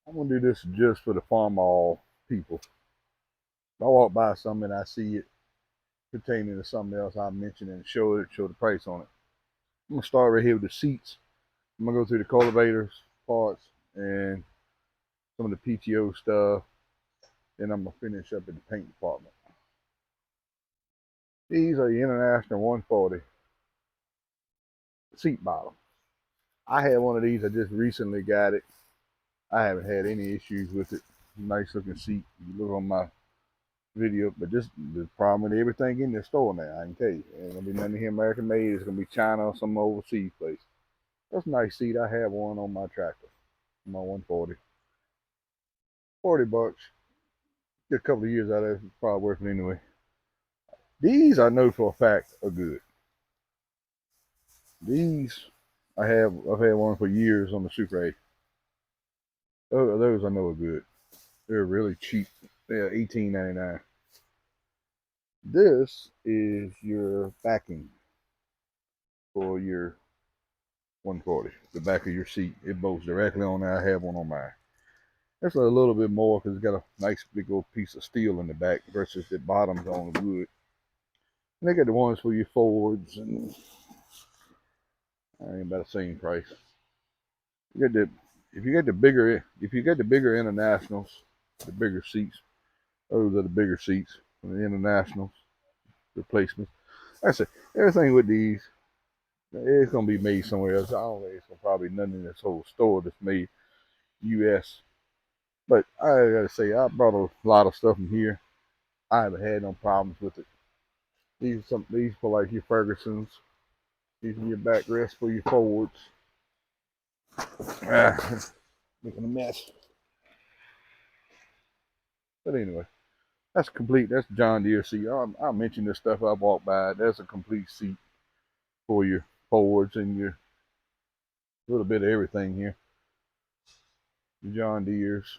I'm gonna do this just for the farmall people. If I walk by something and I see it pertaining to something else, I'll mention it and show the price on it. I'm gonna start right here with the seats. I'm gonna go through the cultivators parts and some of the PTO stuff. Then I'm gonna finish up in the paint department. These are the International 140 seat bottom. I had one of these. I just recently got it. I haven't had any issues with it. Nice looking seat. You look on my video, but this the problem with everything in the store now. I can tell you, ain't gonna be nothing here American made. It's gonna be China or some overseas place. That's a nice seat. I have one on my tractor, my 140. 40 bucks. Get a couple of years out of it. It's probably worth it anyway. These I know for a fact are good. These I've had one for years on the Super 8. Those I know are good. They're really cheap. They're $18.99. This is your backing for your 140. The back of your seat. It bolts directly on there. I have one on mine. That's a little bit more because it's got a nice big old piece of steel in the back versus the bottoms on the wood. And they got the ones for your Fords, and I ain't about the same price. You got the if you got the bigger internationals, the bigger seats. Those are the bigger seats for the internationals replacements. Like I said, everything with these, it's gonna be made somewhere else. I don't think it's gonna probably nothing in this whole store that's made U.S. But I gotta say, I brought a lot of stuff from here. I haven't had no problems with it. These for like your Fergusons. These are your backrests for your Fords. Making a mess. But anyway, that's complete. That's John Deere seat. I'll mention this stuff I walked by. That's a complete seat for your Fords and your little bit of everything here. The John Deere's.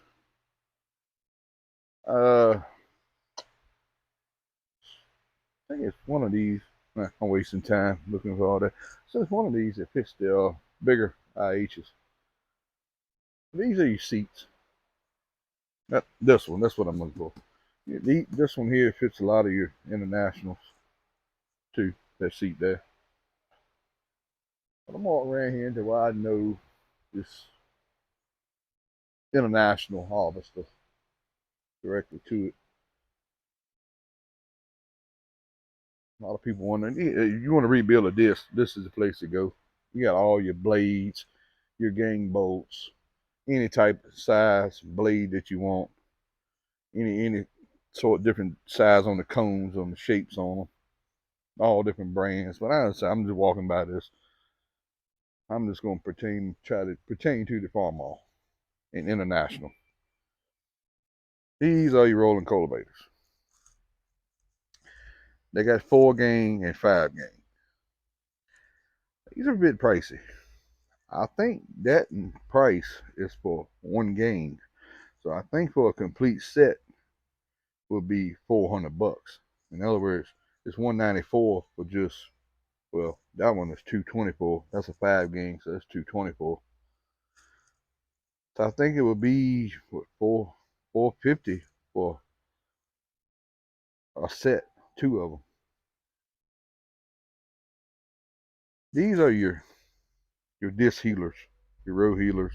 I think it's one of these. I'm wasting time looking for all that. So it's one of these that fits the bigger IHs. These are your seats. This one, that's what I'm looking for. This one here fits a lot of your internationals too. That seat there. But I'm walking around here until I know this international harvester directly to it. A lot of people wondering, you want to rebuild a disc, this is the place to go. You got all your blades, your gang bolts, any type of size blade that you want, any sort of different size on the cones, on the shapes on them, all different brands. But I'm just walking by this. I'm just going to try to pertain to the farmall and international. These are your rolling cultivators. They got 4 gang and 5 gang. These are a bit pricey. I think that price is for 1 gang. So I think for a complete set would be 400 bucks. In other words, it's 194 for just, well, that one is 224. That's a 5 gang, so that's 224. So I think it would be what, 450 for a set, 2 of them. These are your disc healers, your row healers,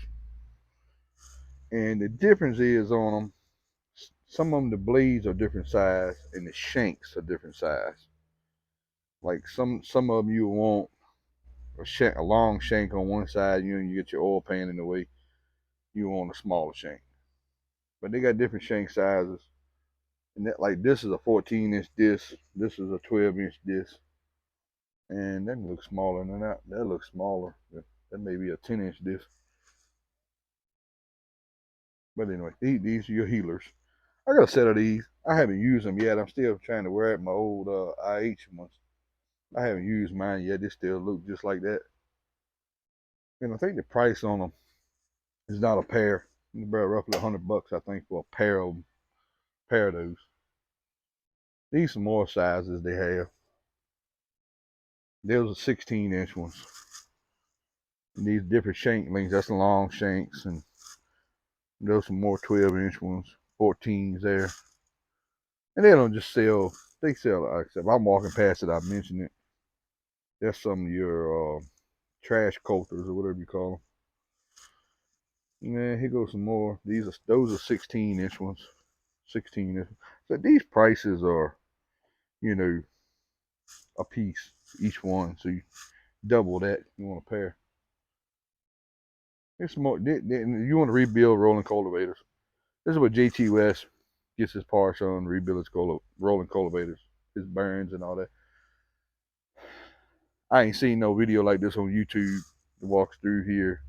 and the difference is on them. Some of them, the blades are different size, and the shanks are different size. Like some of them you want a long shank on one side, you get your oil pan in the way. You want a smaller shank, but they got different shank sizes. And that, like, this is a 14-inch disc. This is a 12-inch disc, and that looks smaller than that. That looks smaller. That may be a 10-inch disc. But anyway, these are your healers. I got a set of these. I haven't used them yet. I'm still trying to wear out my old IH ones. I haven't used mine yet. They still look just like that. And I think the price on them is not a pair. It's about roughly 100 bucks, I think, for a pair of those. These are more sizes they have. Those are 16-inch ones. And these different shank lengths. That's the long shanks, and There's some more 12-inch ones, 14s there. And they don't just sell, they sell, like I said, if I'm walking past it, I mention it. There's some of your trash coulters or whatever you call them. And then here goes some more. Those are 16-inch ones. 16-inch. So these prices are, you know, a piece each one. So you double that. You want a pair. It's more. You want to rebuild rolling cultivators. This is what JT West gets his parts on. Rebuild his rolling cultivators, his bearings and all that. I ain't seen no video like this on YouTube. It walks through here.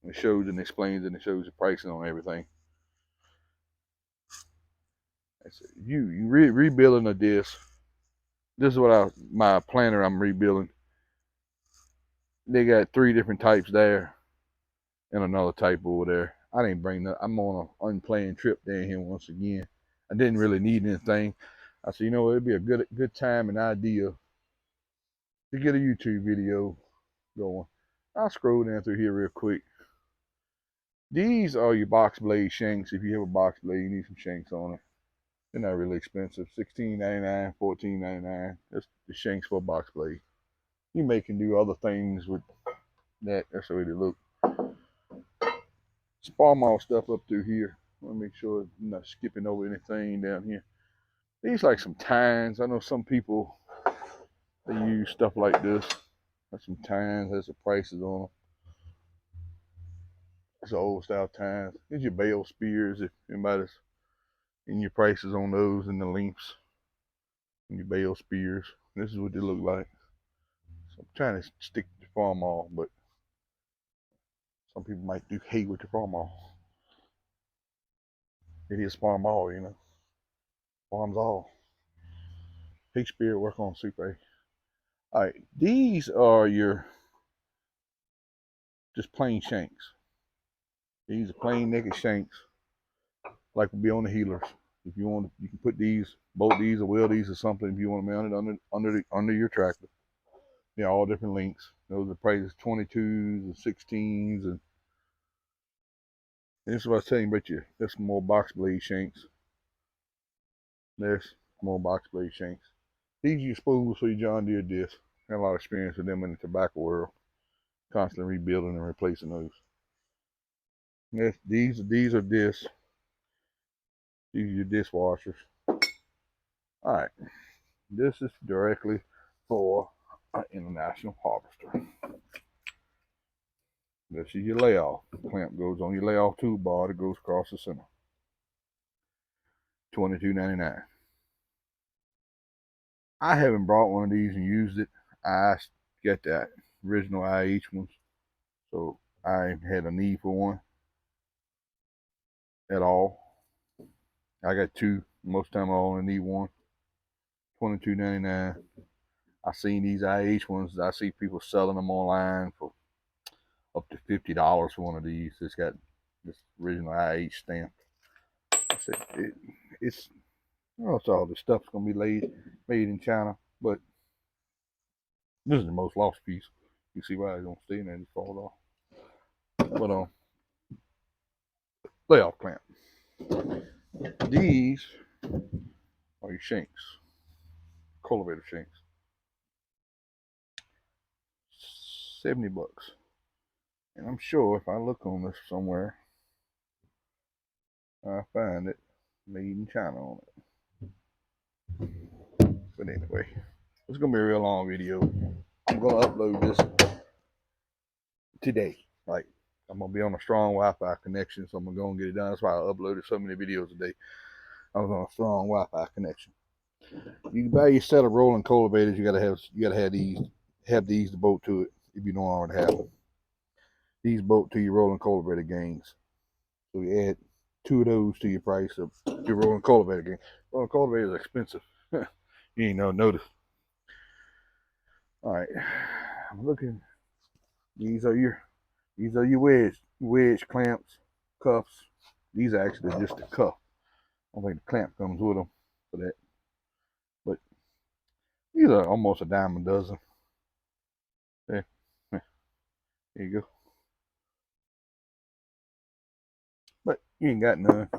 It shows and explains and it shows the pricing on everything. You rebuilding a disc. This is what my planter I'm rebuilding. They got 3 different types there and another type over there. I didn't bring that. I'm on an unplanned trip down here once again. I didn't really need anything. I said, you know, it'd be a good time and idea to get a YouTube video going. I'll scroll down through here real quick. These are your box blade shanks. If you have a box blade, you need some shanks on it. They're not really expensive. $16.99, $14.99. That's the shanks for a box blade. You may can do other things with that. That's the way they look. Farmall stuff up through here. I want to make sure I'm not skipping over anything down here. These like some tines. I know some people, they use stuff like this. That's some tines. Has the prices on them. It's an old style tines. These your bale spears if anybody's in your prices on those and the lengths. And your bale spears. This is what they look like. So I'm trying to stick to farmall, but some people might do hate with the farmall. It is farmall, you know. Farms all. Pig spear work on super. Alright, these are your just plain shanks. These are plain naked shanks, like would be on the healers. If you want, you can put these, bolt these, or weld these, or something. If you want to mount it under your tractor, they're all different lengths. Those are prices 22s and 16s, and this is what I was telling you about there's some more box blade shanks. There's more box blade shanks. These are your spools for your John Deere discs. I have a lot of experience with them in the tobacco world, constantly rebuilding and replacing those. Yes, these are discs. These are your dishwashers. All right, this is directly for an international harvester. This is your layoff. The clamp goes on your layoff toolbar that goes across the center. $22.99. I haven't brought one of these and used it. I got that original IH ones, so I had a need for one at all. I got 2. Most of the time I only need one. $22.99. I seen these IH ones. I see people selling them online for up to $50 for one of these. It's got this original IH stamp. It's all this stuff's gonna be made in China, but this is the most lost piece. You see why it's gonna stay in there and just fall off. But layoff clamp. These are your shanks, cultivator shanks. $70. And I'm sure if I look on this somewhere, I find it made in China on it. But anyway, it's gonna be a real long video. I'm gonna upload this today. Like, I'm gonna be on a strong Wi-Fi connection, so I'm gonna go and get it done. That's why I uploaded so many videos today. I was on a strong Wi-Fi connection. You can buy your set of rolling cultivators. You gotta have these to bolt to it if you don't already have them. These bolt to your rolling cultivator gangs. So you add 2 of those to your price of your rolling cultivator gang. Rolling cultivator is expensive. You ain't no notice. All right, I'm looking. These are your wedge clamps, cuffs. These are actually just the cuff. I don't think the clamp comes with them for that. But these are almost a dime a dozen. There you go. You ain't got none.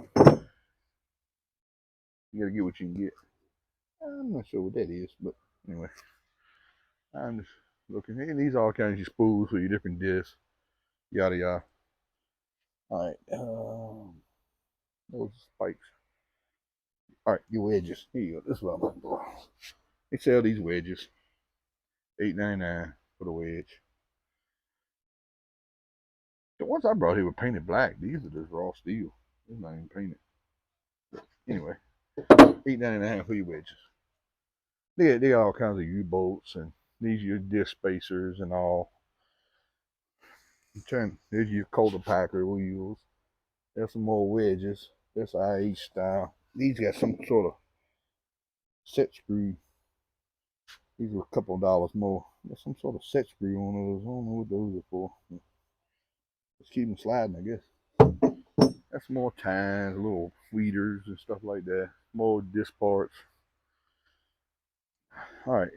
You gotta get what you can get. I'm not sure what that is, but anyway, I'm just looking. Hey, these are all kinds of spools for your different discs, yada yada. All right, those spikes. All right, your wedges. Here you go. This is what I'm looking for. They sell these wedges, $8.99 for the wedge. The ones I brought here were painted black. These are just raw steel. They're not even painted. But anyway, $8.99 for your wedges. They got all kinds of U-bolts, and these are your disc spacers and all. There's your cultivator wheels. There's some more wedges. That's IH style. These got some sort of set screw. These are a couple of dollars more. There's some sort of set screw on those. I don't know what those are for. Just keep them sliding, I guess. That's more tines, little weeders and stuff like that. More disc parts. All right.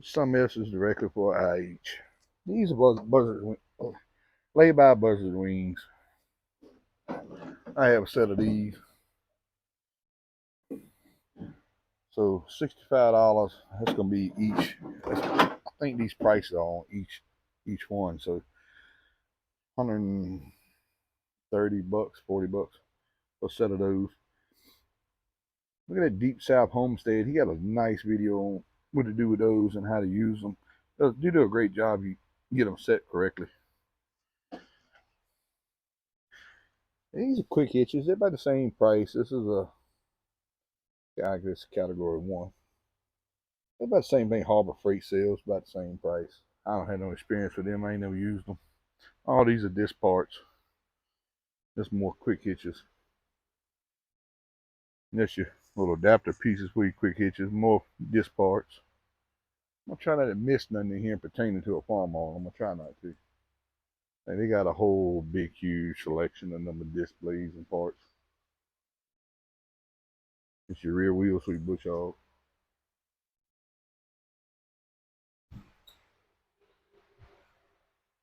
Some else is directly for IH. These are buzzard lay-by buzzard wings. I have a set of these. So $65. That's gonna be each. I think these prices are on each one. So 130 bucks, 40 bucks for a set of those. Look at that Deep South Homestead. He got a nice video on what to do with those and how to use them. You do a great job. You get them set correctly. These are quick hitches. They're about the same price. This is I guess category 1. They're about the same thing. Harbor Freight sales about the same price. I don't have no experience with them. I ain't never used them. All these are disc parts. Just more quick hitches. And that's your little adapter pieces for your quick hitches. More disc parts. I'm gonna try not to miss nothing in here pertaining to a farmall. I'm gonna try not to. And they got a whole big, huge selection of them disc blades and parts. It's your rear wheels for your bush hog.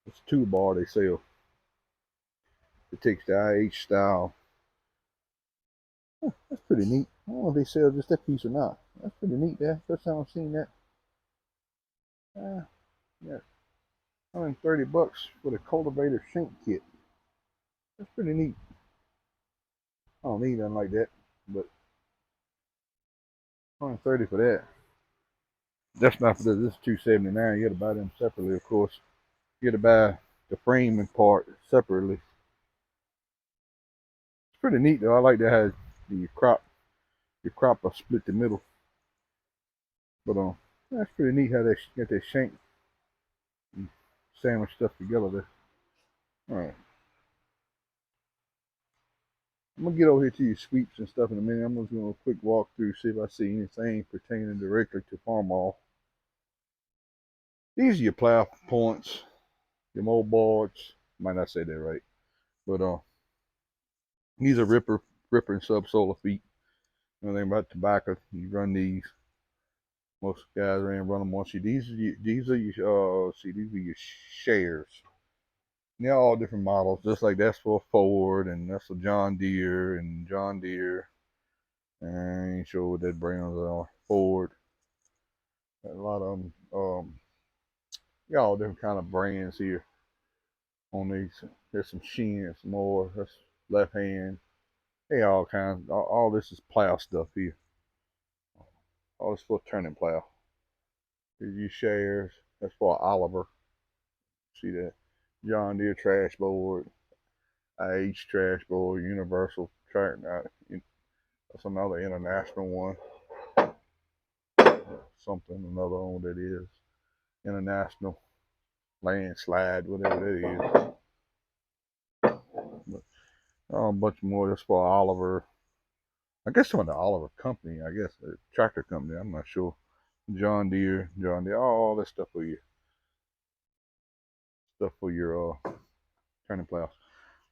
It's a toolbar they sell. It takes the IH style. That's pretty neat. I don't know if they sell just that piece or not. That's pretty neat there. First time I've seen that. Yeah, 130 bucks for the Cultivator shank kit. That's pretty neat. I don't need nothing like that, but 130 for that. That's not for this. This is 279. You got to buy them separately, of course. You got to buy the frame and part separately. It's pretty neat though. I like that how your crop will split the middle. But that's pretty neat how they get that shank and sandwich stuff together there. All right. I'm gonna get over here to your sweeps and stuff in a minute. I'm just gonna do a quick walk through, see if I see anything pertaining directly to farmall. These are your plow points, your mold boards. Might not say that right, but these are ripper and subsolar feet. Anything about tobacco, you run these. Most guys run them once. These are your these are your shares. And they're all different models. Just like that's for Ford, and that's for John Deere and John Deere. I ain't sure what that brands are. Ford. A lot of them. Got all different kind of brands here on these. There's some Shanks, some more. That's left hand. Hey, all kinds. All this is plow stuff here. All this for turning plow. Here's your shares. That's for Oliver. See that? John Deere trash board. IH trash board. Universal track. That's another international one. Something, another one that is. International landslide, whatever that is. But, a bunch more. That's for Oliver. I guess some of the Oliver company. I guess the tractor company. I'm not sure. John Deere. All this stuff for your turning plows.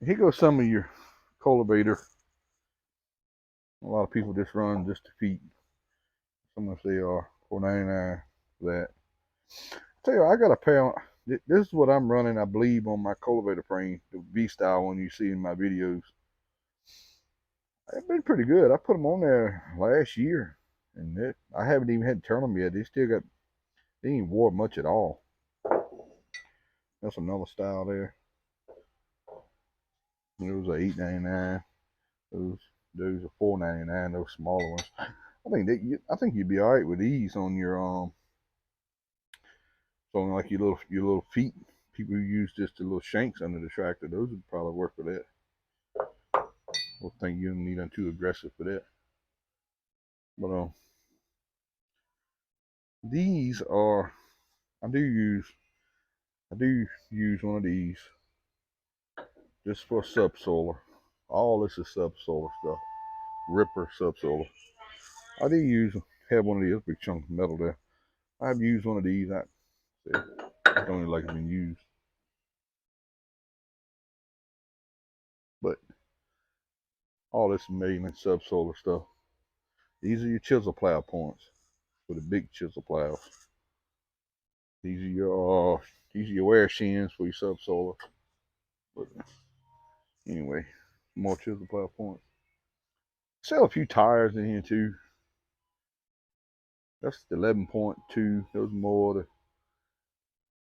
Here goes some of your cultivator. A lot of people just run just to feed. Some of they are $4.99 for that. Tell you, I got a pair. this is what I'm running, I believe, on my cultivator frame, the V-style one you see in my videos. They've been pretty good. I put them on there last year, and I haven't even had to turn them yet. They ain't wore much at all. That's another style there. Those are $8.99. Those are $4.99. Those smaller ones. I think you'd be all right with these on your on like your little feet. People who use just the little shanks under the tractor, those would probably work for that. I don't think you don't need them too aggressive for that. But these are I do use one of these just for subsoiler. All this is subsoiler stuff. Ripper subsoiler. I do have one of these big chunk of metal there. I've used one of these. I don't even like it being used. But all this maintenance subsoiler stuff. These are your chisel plow points for the big chisel plows. These are your wear shins for your subsoiler. But anyway, more chisel plow points. Sell a few tires in here too. That's the 11.2. Those more.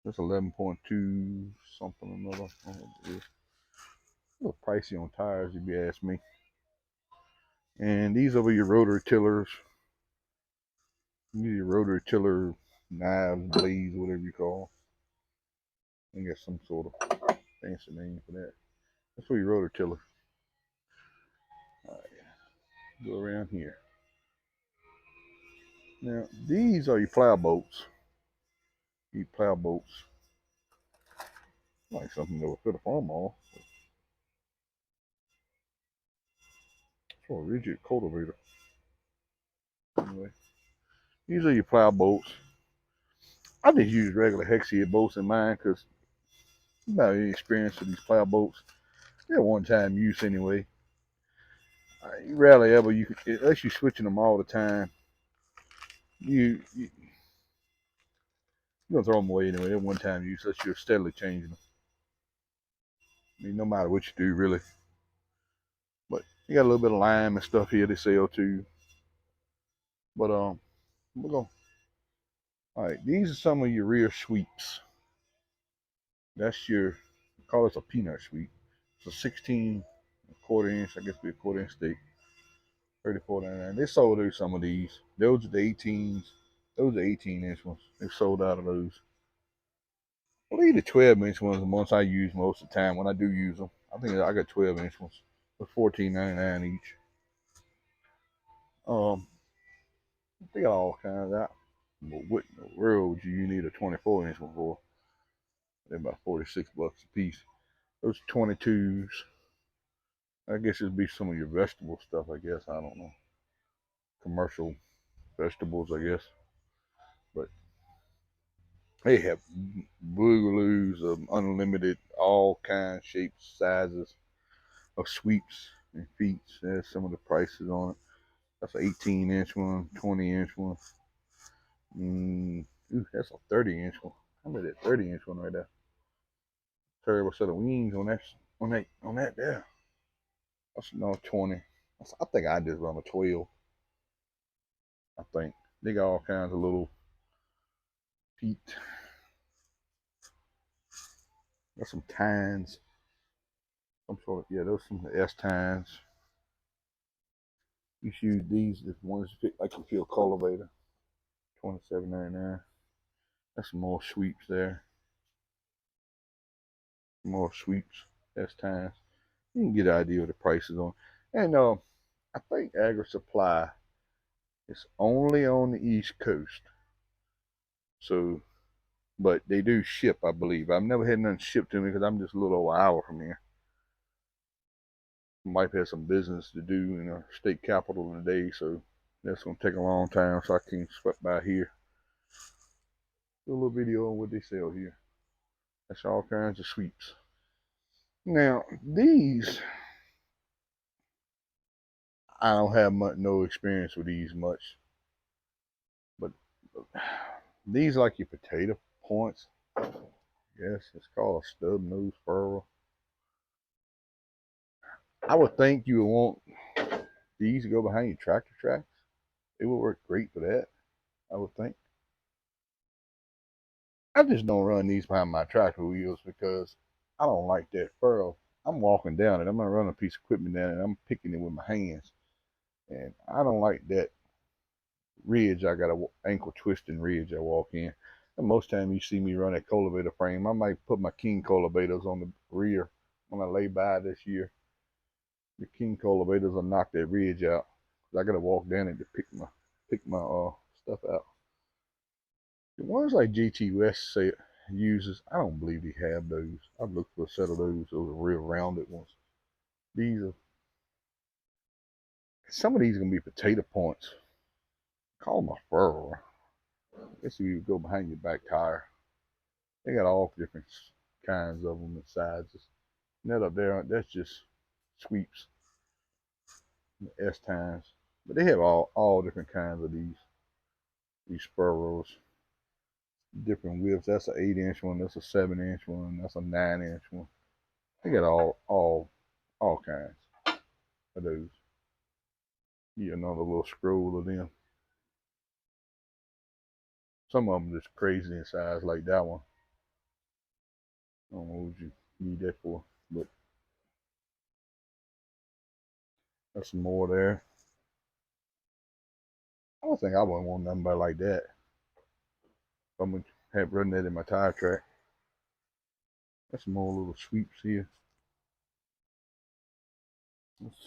That's 11.2 something or another. A little pricey on tires if you ask me. And these are your rotary tillers. These are your rotary tiller knives, blades, whatever you call. I guess some sort of fancy name for that. That's for your rotor tiller. All right, go around here. Now, these are your plow bolts. These plow bolts. Like something that would fit a farmall. For a rigid cultivator. Anyway, these are your plow bolts. I just use regular hex head bolts in mine because about any experience with these plow bolts. They're one-time use anyway. You rarely ever unless you're switching them all the time. You're gonna throw them away anyway. They're one-time use unless you're steadily changing them. I mean, no matter what you do, really. But you got a little bit of lime and stuff here they sell too. But we're going. All right, these are some of your rear sweeps. That's call this a peanut sweep. It's a 16 quarter inch, I guess be a quarter inch thick. 34.99. They sold through some of these. Those are the 18s. Those are 18-inch ones. They sold out of those. I believe the 12-inch ones are the ones I use most of the time when I do use them. I think I got 12-inch ones. They're $14.99 each. They got all kinds of that. But what in the world would you need a 24-inch one for? They're about $46 a piece. Those 22s, I guess it'd be some of your vegetable stuff, I guess. I don't know. Commercial vegetables, I guess. But they have boogaloos of unlimited, all kinds, shapes, sizes of sweeps and feet. There's some of the prices on it. That's an 18-inch one, 20-inch one. That's a 30-inch one. How about that 30-inch one right there? Terrible set of wings on that there. That's no 20. I think I just run a 12. I think they got all kinds of little feet. Got some tines. Some sort of those some S tines. You should use these if ones fit like you feel cultivator. $27.99. That's some more sweeps there. More sweeps. S tines. You can get an idea of the prices on. And I think Agri Supply is only on the East Coast. So, but they do ship, I believe. I've never had nothing shipped to me because I'm just a little over an hour from here. Might have some business to do in our state capital today, so that's gonna take a long time. So I can sweep by here. Do a little video on what they sell here. That's all kinds of sweeps. Now these, I don't have no experience with these much, but these like your potato points. Yes, it's called a stub nose furrow. I would think you would want these to go behind your tractor tracks. It would work great for that, I would think. I just don't run these behind my tractor wheels because I don't like that furrow. I'm walking down it. I'm gonna run a piece of equipment down it. I'm picking it with my hands, and I don't like that ridge. I got a ankle twisting ridge I walk in. And most time you see me run a cultivator frame, I might put my king cultivators on the rear when I lay by this year. The king cultivators will knock that ridge out. I gotta walk down it to pick my stuff out. The ones like GT West say uses, I don't believe he have those. I've looked for a set of those real rounded ones. These are some of these are gonna be potato points. Call them a furrow. Guess you go behind your back tire. They got all different kinds of them and sizes. And that up there, that's just sweeps, S tines. But they have all different kinds of these furrows, different widths. That's an 8-inch one. That's a 7-inch one. That's a 9-inch one. They got all kinds of those. Yeah, another little scroll of them. Some of them just crazy in size, like that one. I don't know what you need that for, but that's some more there. I don't think I wouldn't want nothing but like that. I'm gonna have run that in my tire track. That's some more little sweeps here.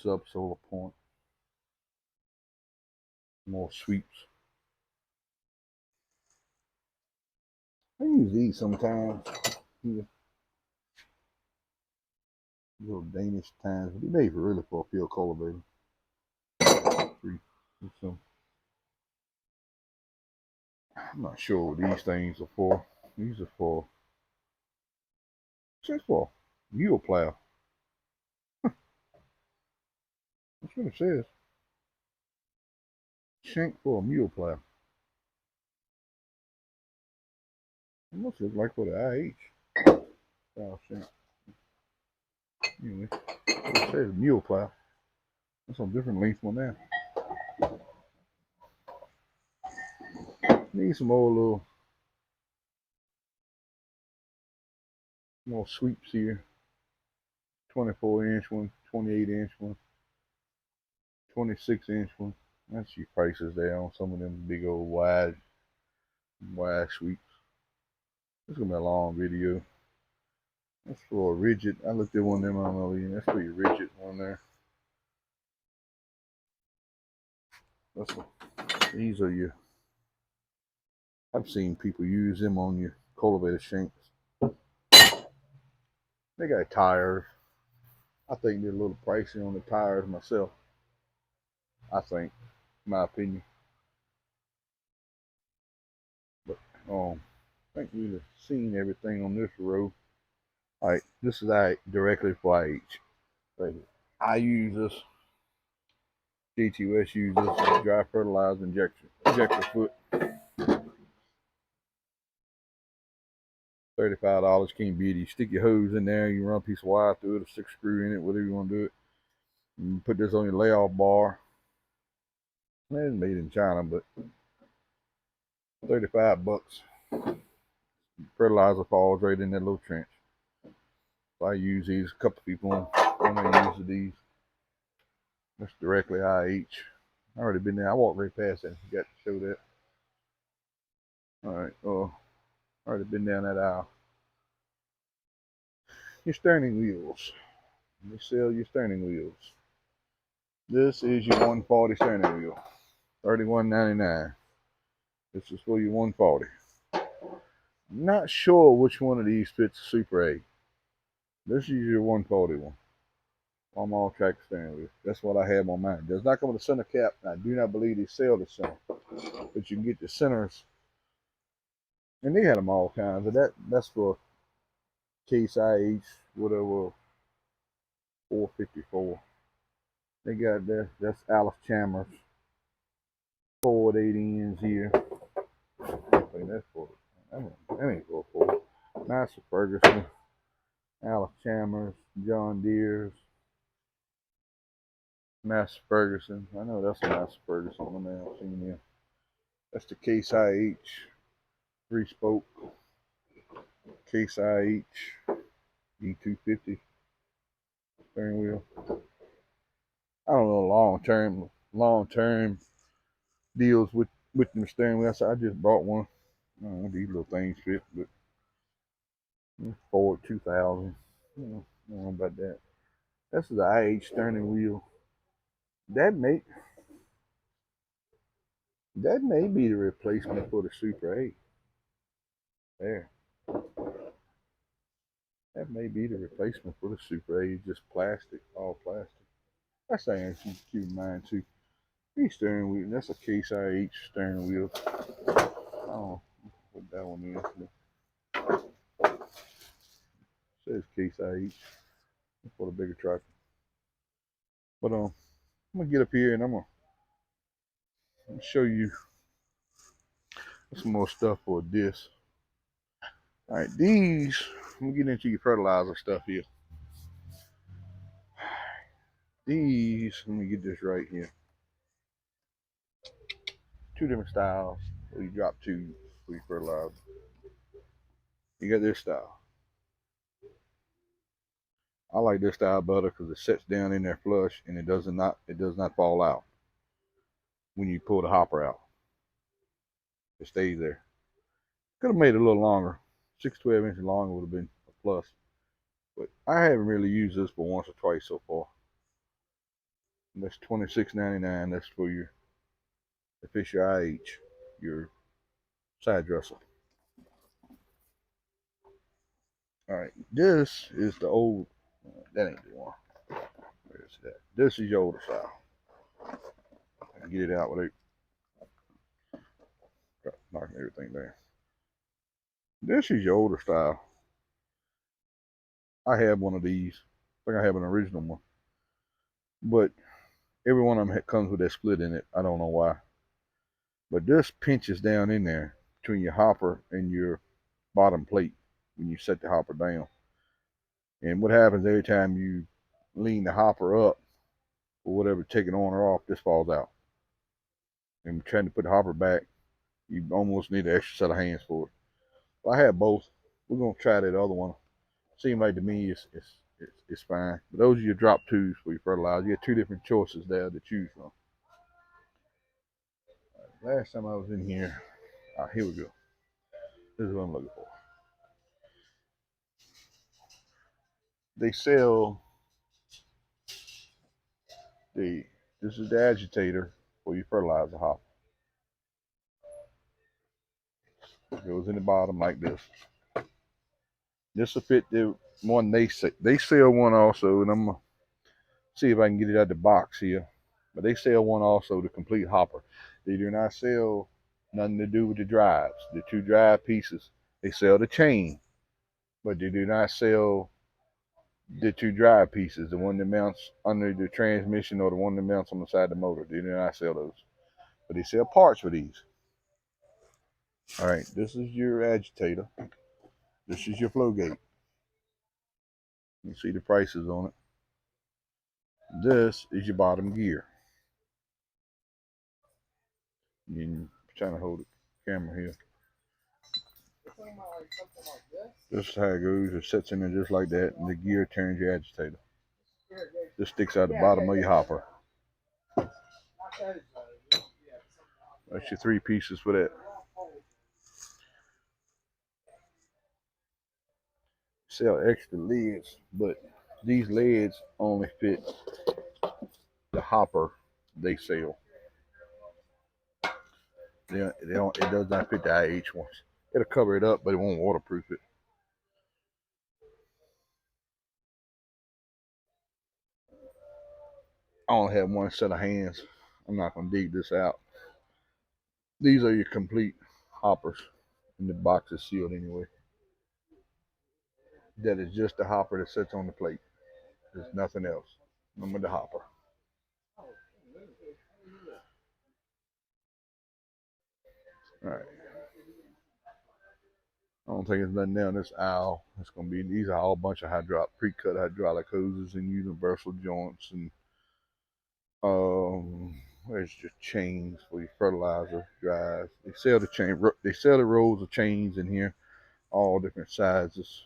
Sub solar point. More sweeps. I use these sometimes. Here, little Danish tines. But they made for really for a field cultivator. So, I'm not sure what these things are for. These are for, what's this for? Mule plow. That's what it says. Shank for a mule plow. It must look like for the IH. Plow shank. Anyway, it says mule plow. That's a different length one there. Need some more sweeps here. 24-inch one, 28-inch one, 26-inch one. That's your prices there on some of them big old wide sweeps. It's gonna be a long video. That's for a rigid. I looked at one of them on that's for your rigid one there. These are your. I've seen people use them on your cultivator shanks. They got tires. I think they're a little pricey on the tires myself. I think, in my opinion. But I think we've seen everything on this row. All right, this is directly for IH. Right here. I use this. GTS uses this dry fertilizer injector foot. $35 can't beat it. You stick your hose in there, you run a piece of wire through it, a 6-screw in it, whatever you want to do it. You put this on your layoff bar. It's made in China, but 35 bucks. Fertilizer falls right in that little trench. So I use these. A couple people when they use these. That's directly IH. I already been there. I walked right past that. Got to show that. All right. Already been down that aisle. Your steering wheels. They sell your steering wheels. This is your 140 steering wheel. $31.99. This is for your 140. I'm not sure which one of these fits Super A. This is your 140 one. Farmall tractor steering wheel. That's what I have on mine. It does not come with a center cap. I do not believe they sell the center, but you can get the centers, and they had them all kinds of that. That's for case IH, whatever, 454. They got that. That's Alice Chalmers. Forward 8 ends here. I think that's for. That ain't for a Ford. Master Ferguson, Alice Chalmers, John Deere's, Master Ferguson. I know that's a Master Ferguson one now. I've seen there. That's the Case IH 3-spoke Case IH E250 steering wheel. I don't know long term deals with the steering wheel. So I just bought one. I don't know, these little things fit, but Ford 2000. I don't know about that. This is the IH steering wheel. That may be the replacement for the Super 8. There. That may be the replacement for the Super 8. It's just plastic, all plastic. That's something you keep in mind too. These steering wheel, that's a Case IH steering wheel. Oh, put that one in. It says Case IH for the bigger tractor. But I'm gonna get up here and I'm gonna show you some more stuff for this. All right, these. Let me get into your fertilizer stuff here. These. Let me get this right here. Two different styles. Where you drop two for your fertilizer. You got this style. I like this style better because it sets down in there flush and it does not fall out when you pull the hopper out. It stays there. Could have made it a little longer. 6-12 inches longer would have been a plus. But I haven't really used this but once or twice so far. And that's $26.99. That's for your official IH, your side dresser. All right, this is the old. That ain't the one. Where is that? This is your older style. I can get it out without knocking everything down. This is your older style. I have one of these. I think I have an original one. But every one of them comes with that split in it. I don't know why. But this pinches down in there between your hopper and your bottom plate when you set the hopper down. And what happens every time you lean the hopper up or whatever, take it on or off, this falls out. And trying to put the hopper back, you almost need an extra set of hands for it. Well, I have both. We're gonna try that other one. Seems like to me it's fine. But those are your drop twos for your fertilizer. You have two different choices there to choose from. Last time I was in here, here we go. This is what I'm looking for. They sell this is the agitator for your fertilizer hopper. It goes in the bottom like this. This will fit the one they sell one also, and I'm gonna see if I can get it out of the box here. But they sell one also, the complete hopper. They do not sell nothing to do with the drives. The two drive pieces. They sell the chain, but they do not sell the two drive pieces, the one that mounts under the transmission or the one that mounts on the side of the motor. They do not sell those. But they sell parts for these. All right, this is your agitator. This is your flow gate. You see the prices on it. This is your bottom gear. I'm trying to hold the camera here. This is how it goes. It sits in there just like that, and the gear turns your agitator. This sticks out the bottom of your hopper. That's your three pieces for that. Sell extra leads, but these leads only fit the hopper they sell. They don't. It does not fit the IH ones. It'll cover it up, but it won't waterproof it. I only have one set of hands. I'm not gonna dig this out. These are your complete hoppers, and the box is sealed anyway. That is just the hopper that sits on the plate. There's nothing else. Remember the hopper. All right. I don't think it's nothing down this aisle. It's gonna be these are all a bunch of pre-cut hydraulic hoses and universal joints and there's just chains for your fertilizer drives. They sell the chain. They sell the rolls of chains in here, all different sizes.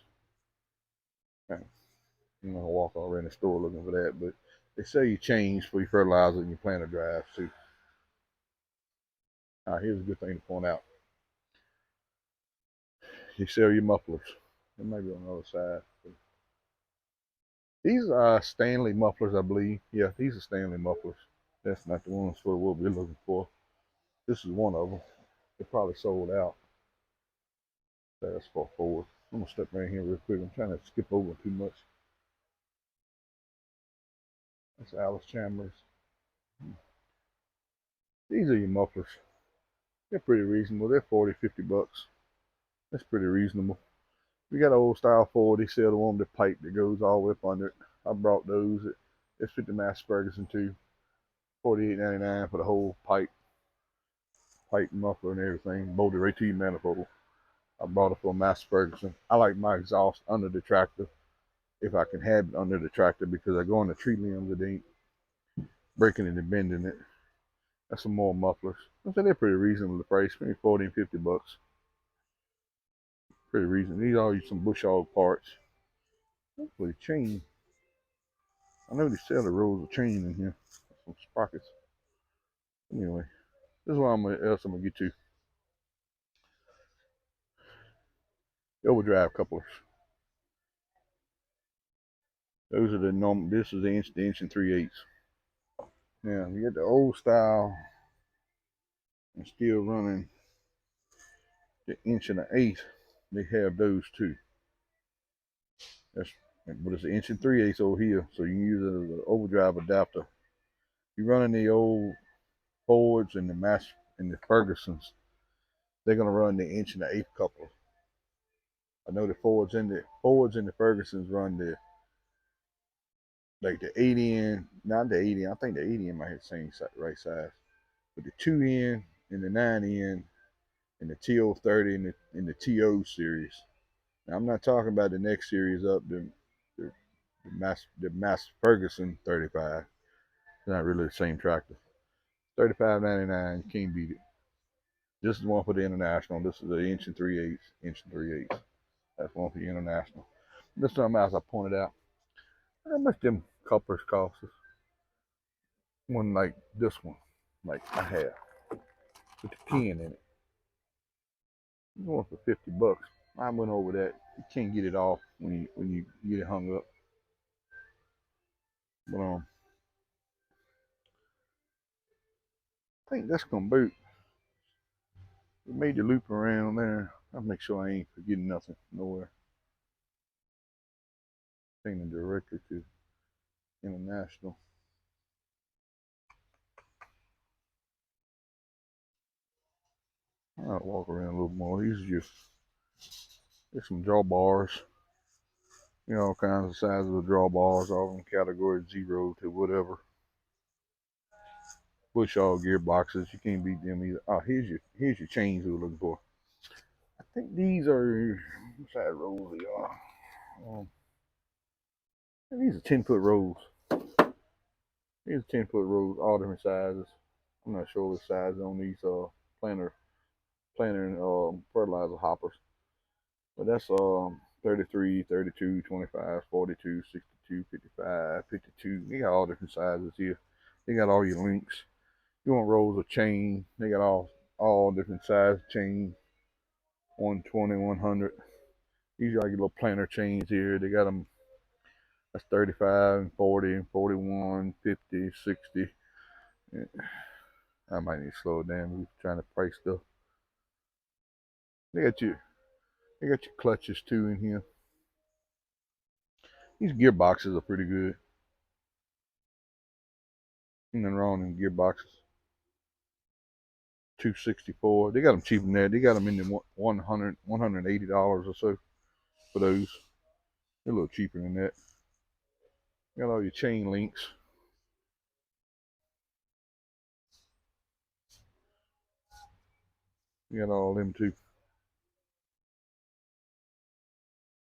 I'm gonna walk all around the store looking for that, but they sell you chains for your fertilizer and your planter drives too. Here's a good thing to point out. They sell you mufflers. It might be on the other side. These are Stanley mufflers, I believe. Yeah, these are Stanley mufflers. That's not the ones for what we're looking for. This is one of them. They probably sold out. That's far forward. I'm gonna step right here real quick. I'm trying to skip over too much. That's Alice Chandler's. These are your mufflers. They're pretty reasonable. They're 40, 50 bucks. That's pretty reasonable. We got an old style Ford. They sell the one with the pipe that goes all the way up under it. I brought those. It's fit the Mass Ferguson too. $48.99 for the whole pipe muffler and everything. Bolted right to your manifold. I brought it for Mass Ferguson. I like my exhaust under the tractor if I can have it under the tractor because I go on the tree limbs and they ain't breaking it and bending it. That's some more mufflers. I think they're pretty reasonable the price, maybe 40 and 50 bucks. Pretty reasonable. These are some bush hog parts. Hopefully chain. I know they sell the rolls of chain in here. Some sprockets. Anyway, this is what else I'm gonna get to. The overdrive couplers. Those are the normal. This is the inch and 3/8. Now you get the old style and still running the inch and an eighth. They have those too. But it's an inch and 3/8 over here, so you can use it as an overdrive adapter. You're running the old Fords and the Fergusons. They're gonna run the inch and an eighth coupler. I know the Fords and the Fergusons run the 8 in, not the 8 in. I think the 8 in might have the same right size, but the 2 in and the 9 in and the TO30 and the TO series. Now I'm not talking about the next series up, the Mass Ferguson 35. It's not really the same tractor. $35.99, you can't beat it. This is one for the international. This is the inch and 3/8, inch and 3/8. That's one for the international. This is something else I pointed out. How much them couplers cost us? One like this one, like I have, with the pin in it. Going for 50 bucks. I went over that. You can't get it off when you get it hung up. But I think that's gonna boot. We made the loop around there. I'll make sure I ain't forgetting nothing nowhere. Taking directly to international. I'll walk around a little more. These are just there's some drawbars. You know, all kinds of sizes of drawbars, all from category 0 to whatever. Bush hog gearboxes, you can't beat them either. Oh, here's your chains we were looking for. I think these are what size rolls they are. These are 10-foot rolls. These are 10-foot rolls, all different sizes. I'm not sure the size on these planter and fertilizer hoppers. But that's 33, 32, 25, 42, 62, 55, 52. They got all different sizes here. They got all your links. You want rolls of chain. They got all different size chain. 120, 100. These are like little planter chains here. They got them. That's 35 and 40 and 41, 50, 60. Yeah. I might need to slow it down. We're trying to price stuff. They got your clutches too in here. These gearboxes are pretty good. Nothing wrong in gearboxes. 264. They got them cheaper than that. They got them in the $180 or so for those. They're a little cheaper than that. Got all your chain links. You got all them too.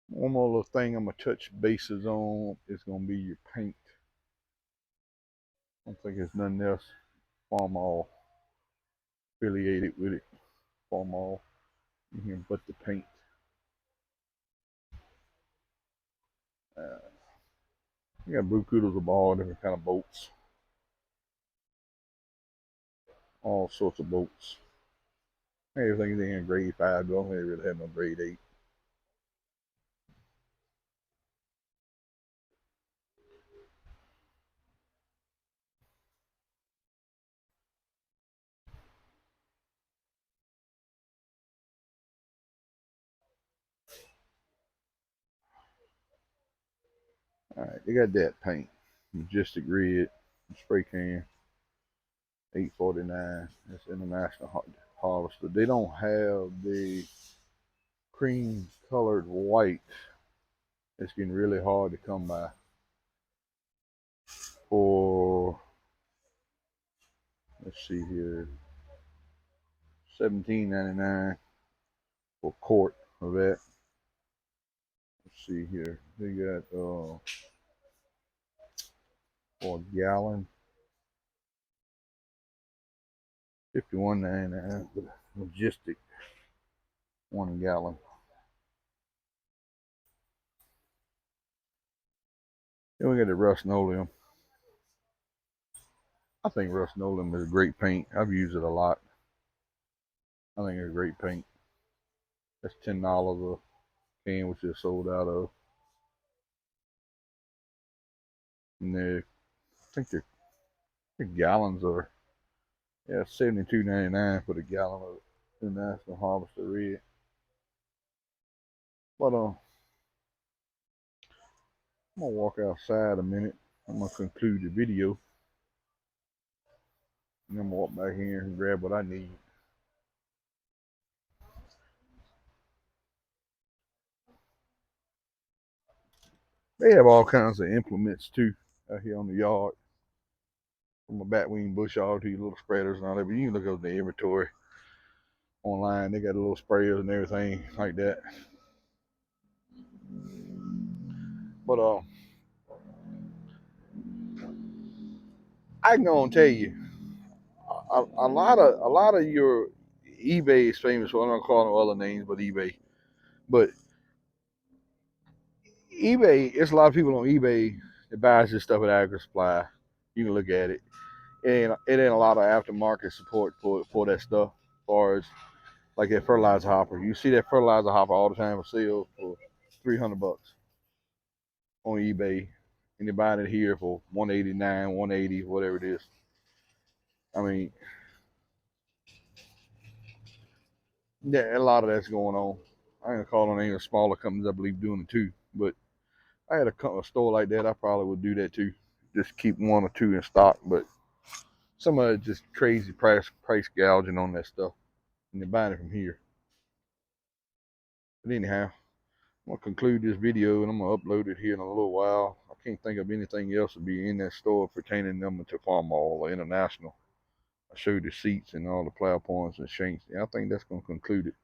One more little thing I'm gonna touch bases on is gonna be your paint. I don't think there's nothing else farmall affiliated with it. Farmall in here but the paint. We got blue kudos of all different kind of boats, all sorts of boats. Everything's in grade 5, but I don't really have no grade 8. Alright, they got that paint. Majestic red, spray can, 849. That's International Harvester. They don't have the cream colored white. It's getting really hard to come by. For, let's see here, $17.99 for a quart of that. Let's see here. They got for a gallon, $51.99 for the Majestic 1 gallon. Then we got the Rust-Oleum. I think Rust-Oleum is a great paint. I've used it a lot. I think it's a great paint. That's $10 a can, which is sold out of. And I think the gallons are, yeah, $72.99 for the gallon of the National Harvester Red. But I'm gonna walk outside a minute. I'm gonna conclude the video, and I'm gonna walk back here and grab what I need. They have all kinds of implements too out here on the yard. From a batwing bush hog to your little spreaders and all that. But you can look up the inventory online. They got little sprayers and everything like that. But I can go tell you, a lot of your eBay is famous for. I'm not calling them other names, but eBay. But eBay, it's a lot of people on eBay that buys this stuff at Agri Supply. You can look at it. It ain't a lot of aftermarket support for that stuff. As far as like that fertilizer hopper, you see that fertilizer hopper all the time for sale for $300 on eBay, and they're buying it here for 189, 180, whatever it is. I mean, yeah, a lot of that's going on. I ain't gonna call on any of the smaller companies I believe doing it too, but I had a store like that, I probably would do that too. Just keep 1 or 2 in stock, but some of it just crazy price gouging on that stuff, and they're buying it from here. But anyhow, I'm gonna conclude this video and I'm gonna upload it here in a little while. I can't think of anything else to be in that store pertaining them to farmall or international. I showed the seats and all the plow points and shanks. Yeah, I think that's gonna conclude it.